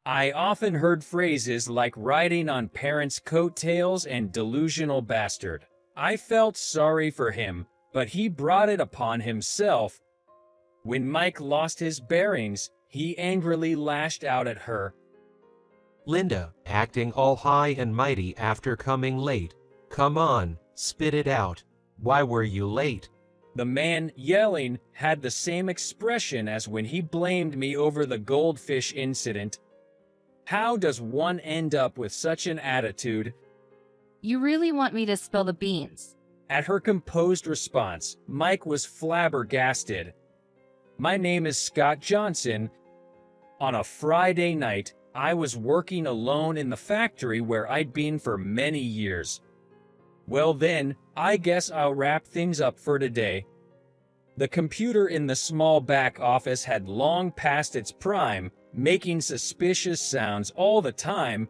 I often heard phrases like riding on parents' coattails and delusional bastard. I felt sorry for him, but he brought it upon himself. When Mike lost his bearings, he angrily lashed out at her. Linda, acting all high and mighty after coming late. Come on, spit it out. Why were you late? The man, yelling, had the same expression as when he blamed me over the goldfish incident. How does one end up with such an attitude? You really want me to spill the beans? At her composed response, Mike was flabbergasted. My name is Scott Johnson. On a Friday night, I was working alone in the factory where I'd been for many years. Well then, I guess I'll wrap things up for today. The computer in the small back office had long passed its prime, making suspicious sounds all the time.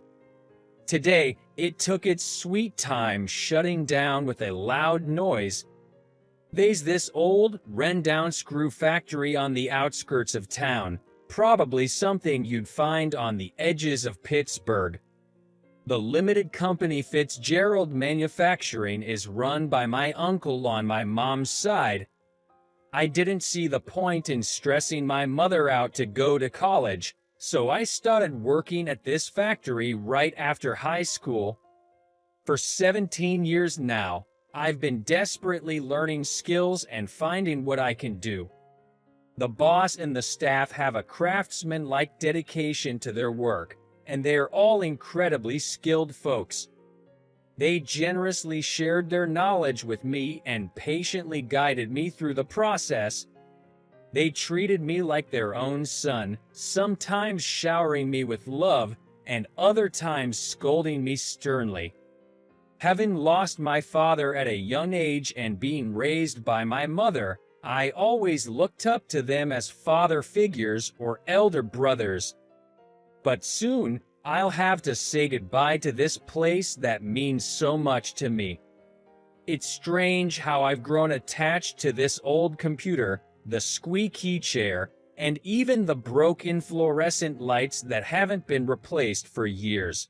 Today, it took its sweet time shutting down with a loud noise. There's this old, run-down screw factory on the outskirts of town, probably something you'd find on the edges of Pittsburgh. The limited company Fitzgerald Manufacturing is run by my uncle on my mom's side. I didn't see the point in stressing my mother out to go to college, so I started working at this factory right after high school. For 17 years now, I've been desperately learning skills and finding what I can do. The boss and the staff have a craftsman-like dedication to their work, and they are all incredibly skilled folks. They generously shared their knowledge with me and patiently guided me through the process. They treated me like their own son, sometimes showering me with love, and other times scolding me sternly. Having lost my father at a young age and being raised by my mother, I always looked up to them as father figures or elder brothers. But soon, I'll have to say goodbye to this place that means so much to me. It's strange how I've grown attached to this old computer, the squeaky chair, and even the broken fluorescent lights that haven't been replaced for years.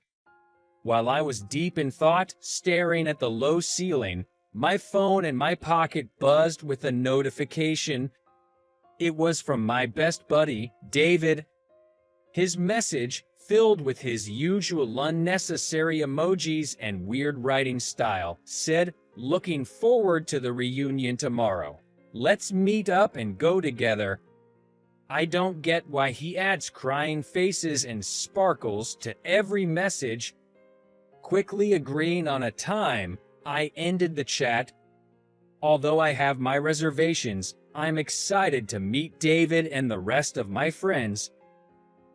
While I was deep in thought, staring at the low ceiling, my phone in my pocket buzzed with a notification. It was from my best buddy, David. His message, filled with his usual unnecessary emojis and weird writing style, said, "Looking forward to the reunion tomorrow. Let's meet up and go together." I don't get why he adds crying faces and sparkles to every message. Quickly agreeing on a time, I ended the chat. Although I have my reservations, I'm excited to meet David and the rest of my friends.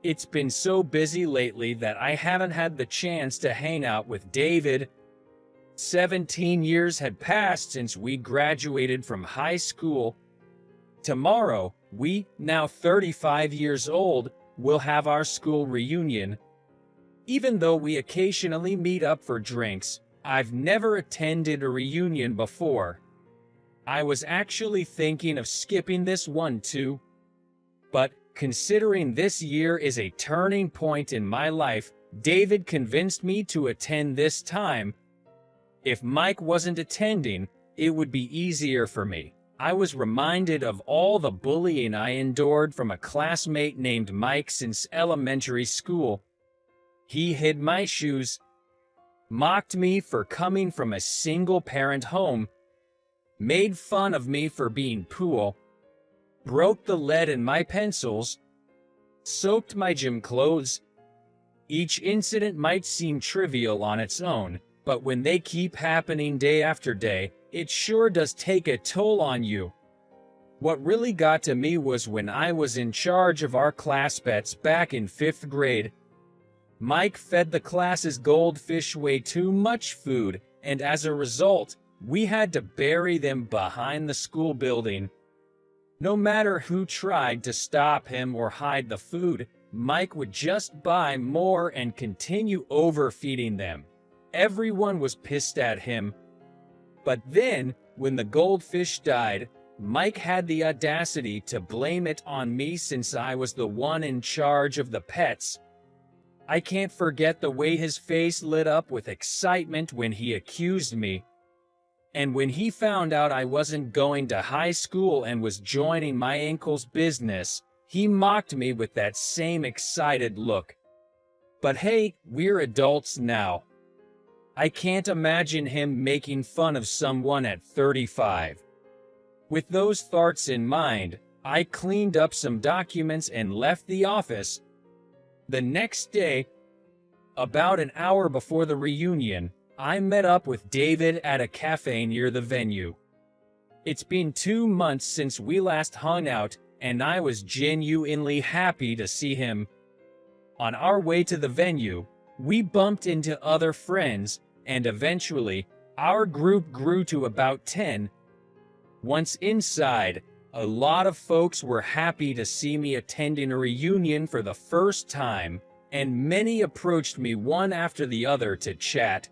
It's been so busy lately that I haven't had the chance to hang out with David. 17 years had passed since we graduated from high school. Tomorrow, we, now 35 years old, will have our school reunion. Even though we occasionally meet up for drinks, I've never attended a reunion before. I was actually thinking of skipping this one too. But, considering this year is a turning point in my life, David convinced me to attend this time. If Mike wasn't attending, it would be easier for me. I was reminded of all the bullying I endured from a classmate named Mike since elementary school. He hid my shoes, mocked me for coming from a single-parent home, made fun of me for being poor, broke the lead in my pencils, soaked my gym clothes. Each incident might seem trivial on its own, but when they keep happening day after day, it sure does take a toll on you. What really got to me was when I was in charge of our class bets back in 5th grade. Mike fed the class's goldfish way too much food, and as a result, we had to bury them behind the school building. No matter who tried to stop him or hide the food, Mike would just buy more and continue overfeeding them. Everyone was pissed at him. But then, when the goldfish died, Mike had the audacity to blame it on me since I was the one in charge of the pets. I can't forget the way his face lit up with excitement when he accused me. And when he found out I wasn't going to high school and was joining my uncle's business, he mocked me with that same excited look. But hey, we're adults now. I can't imagine him making fun of someone at 35. With those thoughts in mind, I cleaned up some documents and left the office. The next day, about an hour before the reunion, I met up with David at a cafe near the venue. It's been 2 months since we last hung out, and I was genuinely happy to see him. On our way to the venue, we bumped into other friends, and eventually, our group grew to about 10. Once inside, a lot of folks were happy to see me attending a reunion for the first time, and many approached me one after the other to chat.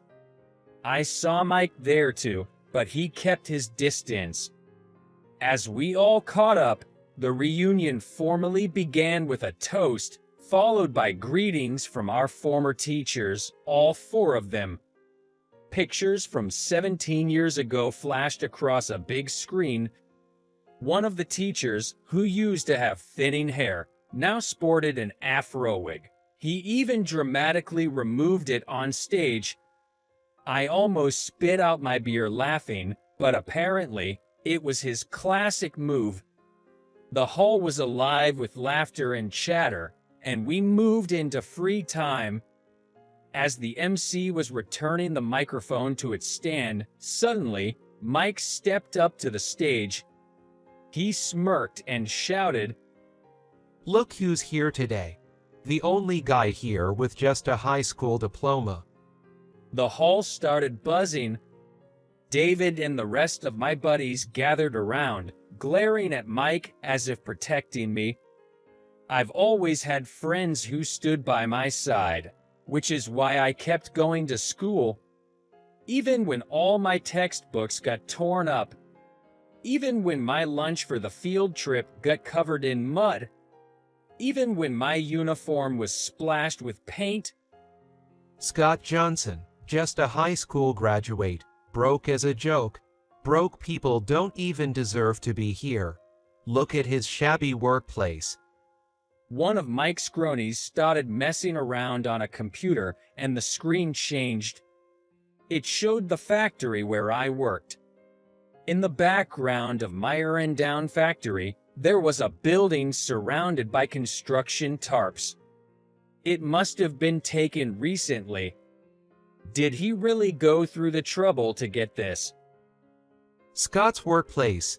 I saw Mike there too, but he kept his distance. As we all caught up, the reunion formally began with a toast, followed by greetings from our former teachers, all 4 of them. Pictures from 17 years ago flashed across a big screen. One of the teachers, who used to have thinning hair, now sported an afro wig. He even dramatically removed it on stage. I almost spit out my beer laughing, but apparently, it was his classic move. The hall was alive with laughter and chatter, and we moved into free time. As the MC was returning the microphone to its stand, suddenly, Mike stepped up to the stage. He smirked and shouted, Look who's here today. The only guy here with just a high school diploma. The hall started buzzing. David and the rest of my buddies gathered around, glaring at Mike as if protecting me. I've always had friends who stood by my side, which is why I kept going to school. Even when all my textbooks got torn up, even when my lunch for the field trip got covered in mud, even when my uniform was splashed with paint. Scott Johnson, just a high school graduate, broke as a joke. Broke people don't even deserve to be here. Look at his shabby workplace. One of Mike's cronies started messing around on a computer and the screen changed. It showed the factory where I worked. In the background of Meyer and Down factory, there was a building surrounded by construction tarps. It must have been taken recently. Did he really go through the trouble to get this? Scott's workplace.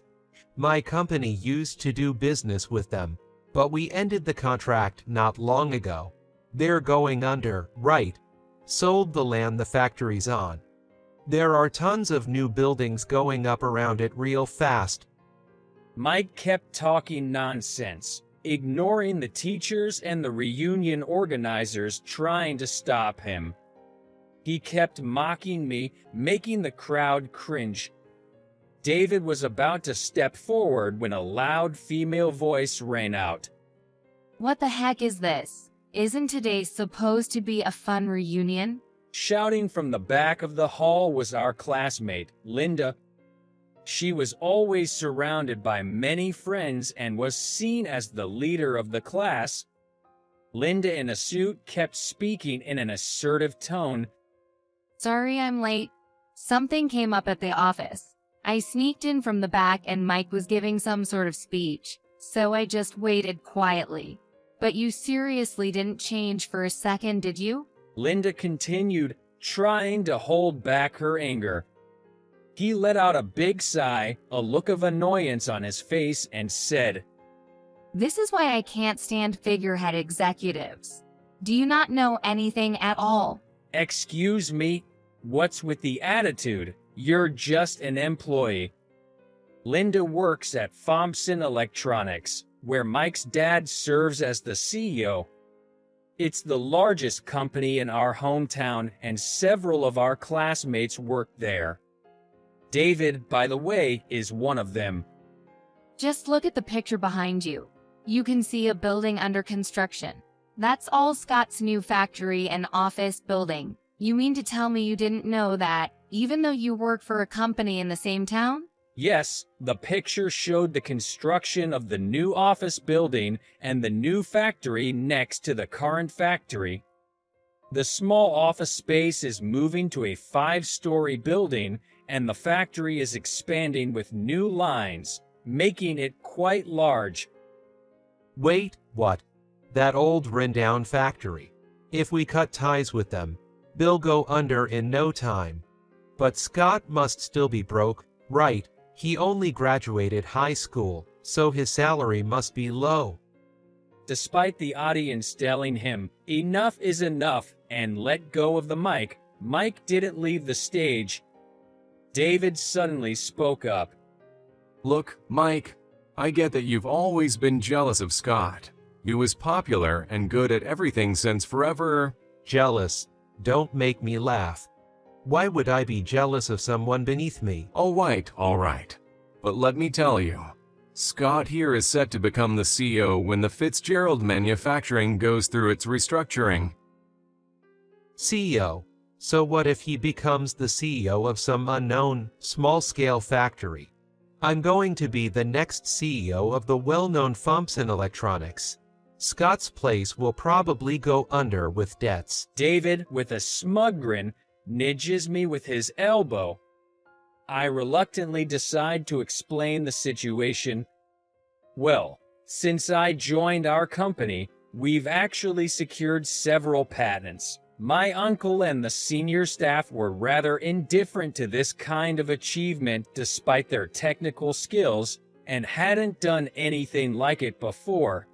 My company used to do business with them, but we ended the contract not long ago. They're going under, right? Sold the land the factory's on. There are tons of new buildings going up around it real fast. Mike kept talking nonsense, ignoring the teachers and the reunion organizers trying to stop him. He kept mocking me, making the crowd cringe. David was about to step forward when a loud female voice rang out. What the heck is this? Isn't today supposed to be a fun reunion? Shouting from the back of the hall was our classmate, Linda. She was always surrounded by many friends and was seen as the leader of the class. Linda in a suit kept speaking in an assertive tone. Sorry I'm late. Something came up at the office. I sneaked in from the back and Mike was giving some sort of speech, so I just waited quietly. But you seriously didn't change for a second, did you? Linda continued, trying to hold back her anger. He let out a big sigh, a look of annoyance on his face, and said, This is why I can't stand figurehead executives. Do you not know anything at all? Excuse me? What's with the attitude? You're just an employee. Linda works at Thompson Electronics, where Mike's dad serves as the CEO. It's the largest company in our hometown, and several of our classmates work there. David, by the way, is one of them. Just look at the picture behind you. You can see a building under construction. That's all Scott's new factory and office building. You mean to tell me you didn't know that, even though you work for a company in the same town? Yes, the picture showed the construction of the new office building and the new factory next to the current factory. The small office space is moving to a 5-story building, and the factory is expanding with new lines, making it quite large. Wait, what? That old rundown factory. If we cut ties with them, they'll go under in no time. But Scott must still be broke, right? He only graduated high school, so his salary must be low. Despite the audience telling him, "Enough is enough," and let go of the mic, Mike didn't leave the stage. David suddenly spoke up. Look, Mike, I get that you've always been jealous of Scott. He was popular and good at everything since forever. Jealous? Don't make me laugh. Why would I be jealous of someone beneath me? All right. But let me tell you, Scott here is set to become the CEO when the Fitzgerald Manufacturing goes through its restructuring. CEO? So what if he becomes the CEO of some unknown, small-scale factory? I'm going to be the next CEO of the well-known Thompson Electronics. Scott's place will probably go under with debts. David, with a smug grin, nudges me with his elbow. I reluctantly decide to explain the situation. Well, since I joined our company, we've actually secured several patents. My uncle and the senior staff were rather indifferent to this kind of achievement despite their technical skills, and hadn't done anything like it before.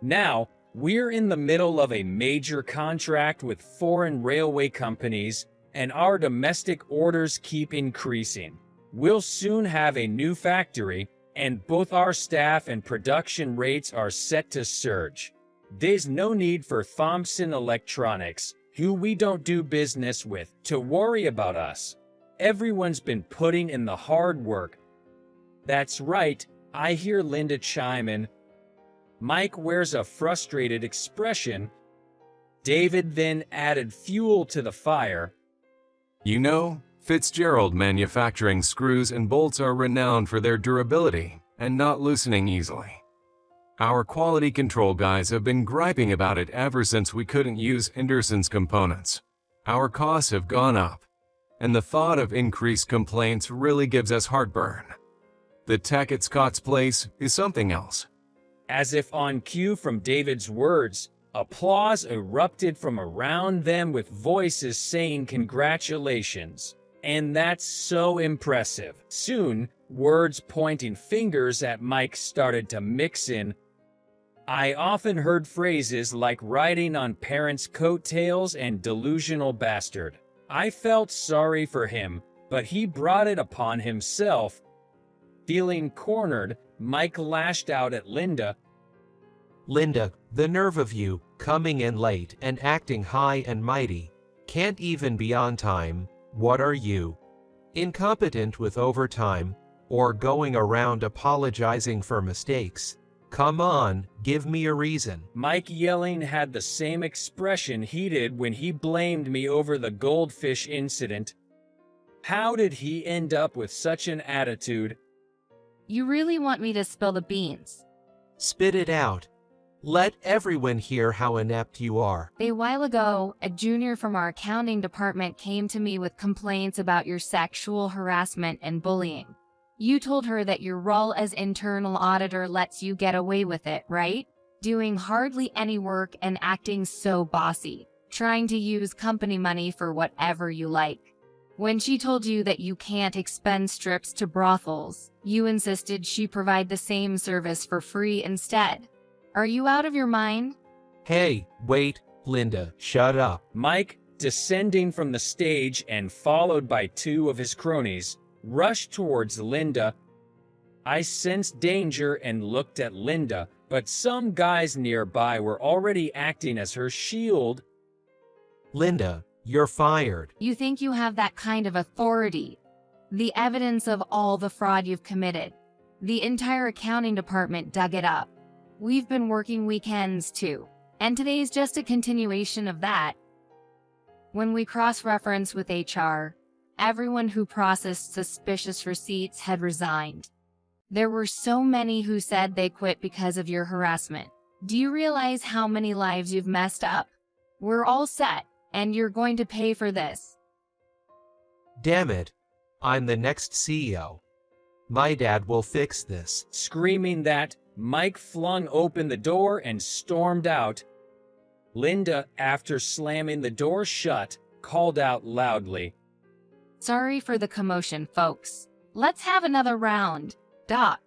Now, we're in the middle of a major contract with foreign railway companies, and our domestic orders keep increasing. We'll soon have a new factory, and both our staff and production rates are set to surge. There's no need for Thompson Electronics, who we don't do business with, to worry about us. Everyone's been putting in the hard work. That's right, I hear Linda chime in. Mike wears a frustrated expression. David then added fuel to the fire. You know, Fitzgerald Manufacturing screws and bolts are renowned for their durability and not loosening easily. Our quality control guys have been griping about it ever since we couldn't use Henderson's components. Our costs have gone up, and the thought of increased complaints really gives us heartburn. The tech at Scott's place is something else. As if on cue from David's words, applause erupted from around them with voices saying congratulations. And that's so impressive. Soon, words pointing fingers at Mike started to mix in. I often heard phrases like riding on parents' coattails and delusional bastard. I felt sorry for him, but he brought it upon himself. Feeling cornered, Mike lashed out at Linda. Linda, the nerve of you, coming in late and acting high and mighty. Can't even be on time. What are you? Incompetent with overtime? Or going around apologizing for mistakes? Come on, give me a reason. Mike yelling had the same expression he did when he blamed me over the goldfish incident. How did he end up with such an attitude? You really want me to spill the beans? Spit it out. Let everyone hear how inept you are. A while ago, a junior from our accounting department came to me with complaints about your sexual harassment and bullying. You told her that your role as internal auditor lets you get away with it, right? Doing hardly any work and acting so bossy, trying to use company money for whatever you like. When she told you that you can't expend strips to brothels, you insisted she provide the same service for free instead. Are you out of your mind? Hey, wait, Linda, shut up. Mike, descending from the stage and followed by two of his cronies, rushed towards Linda. I sensed danger and looked at Linda, but some guys nearby were already acting as her shield. Linda, you're fired. You think you have that kind of authority? The evidence of all the fraud you've committed. The entire accounting department dug it up. We've been working weekends too. And today is just a continuation of that. When we cross-reference with HR, everyone who processed suspicious receipts had resigned. There were so many who said they quit because of your harassment. Do you realize how many lives you've messed up? We're all set, and you're going to pay for this. Damn it. I'm the next CEO. My dad will fix this. Screaming that, Mike flung open the door and stormed out. Linda, after slamming the door shut, called out loudly, Sorry for the commotion, folks. Let's have another round. Doc,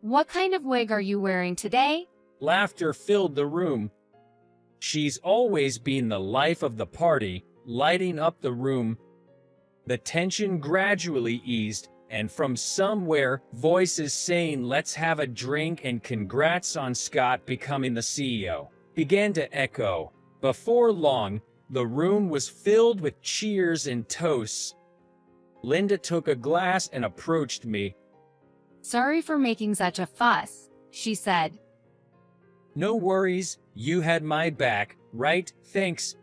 what kind of wig are you wearing today? Laughter filled the room. She's always been the life of the party, lighting up the room. The tension gradually eased, and from somewhere, voices saying let's have a drink and congrats on Scott becoming the CEO began to echo. Before long, the room was filled with cheers and toasts. Linda took a glass and approached me. Sorry for making such a fuss, she said. No worries, you had my back, right? Thanks.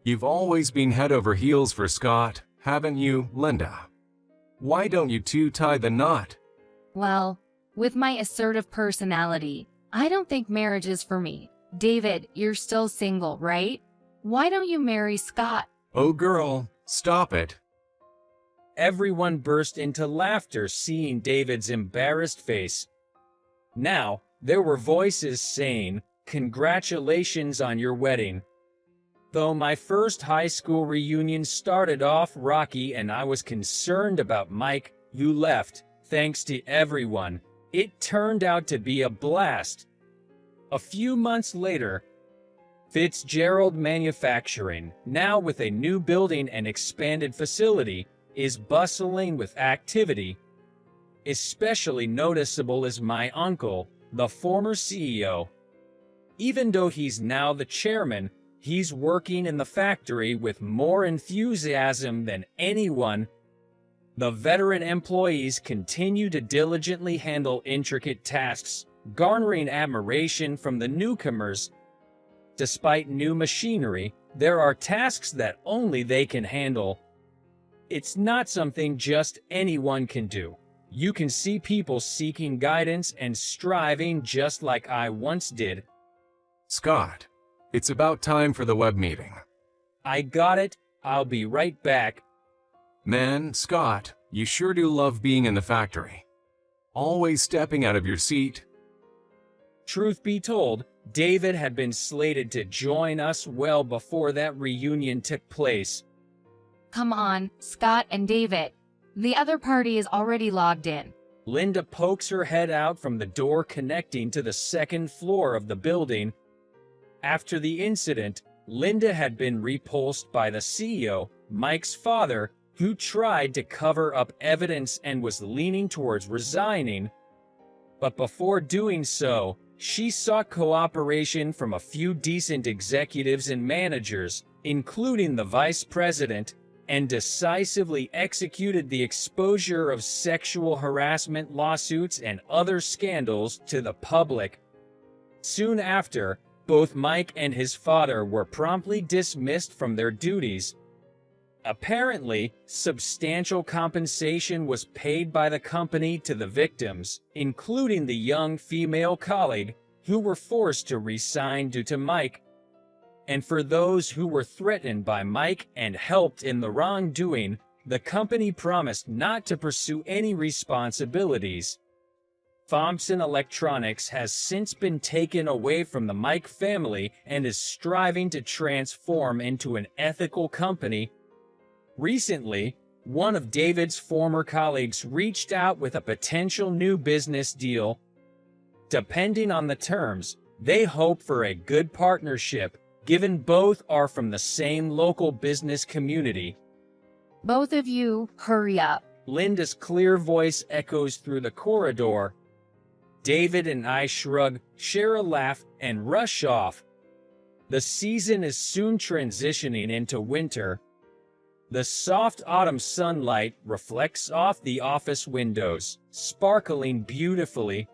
You've always been head over heels for Scott, haven't you, Linda? Why don't you two tie the knot? Well, with my assertive personality, I don't think marriage is for me. David, you're still single, right? Why don't you marry Scott? Oh girl, stop it. Everyone burst into laughter seeing David's embarrassed face. Now, there were voices saying, congratulations on your wedding. Though my first high school reunion started off rocky and I was concerned about Mike, who left, thanks to everyone, it turned out to be a blast. A few months later, Fitzgerald Manufacturing, now with a new building and expanded facility, is bustling with activity. Especially noticeable is my uncle, the former CEO. Even though he's now the chairman, he's working in the factory with more enthusiasm than anyone. The veteran employees continue to diligently handle intricate tasks, garnering admiration from the newcomers. Despite new machinery, there are tasks that only they can handle. It's not something just anyone can do. You can see people seeking guidance and striving just like I once did. Scott, it's about time for the web meeting. I got it. I'll be right back. Man, Scott, you sure do love being in the factory. Always stepping out of your seat. Truth be told, David had been slated to join us well before that reunion took place. Come on, Scott and David. The other party is already logged in. Linda pokes her head out from the door connecting to the second floor of the building. After the incident, Linda had been repulsed by the CEO, Mike's father, who tried to cover up evidence and was leaning towards resigning. But before doing so, she sought cooperation from a few decent executives and managers, including the vice president, and decisively executed the exposure of sexual harassment lawsuits and other scandals to the public. Soon after, both Mike and his father were promptly dismissed from their duties. Apparently, substantial compensation was paid by the company to the victims, including the young female colleague, who were forced to resign due to Mike. And for those who were threatened by Mike and helped in the wrongdoing, the company promised not to pursue any responsibilities. Thompson Electronics has since been taken away from the Mike family and is striving to transform into an ethical company. Recently, one of David's former colleagues reached out with a potential new business deal. Depending on the terms, they hope for a good partnership, given both are from the same local business community. Both of you, hurry up. Linda's clear voice echoes through the corridor. David and I shrug, share a laugh, and rush off. The season is soon transitioning into winter. The soft autumn sunlight reflects off the office windows, sparkling beautifully.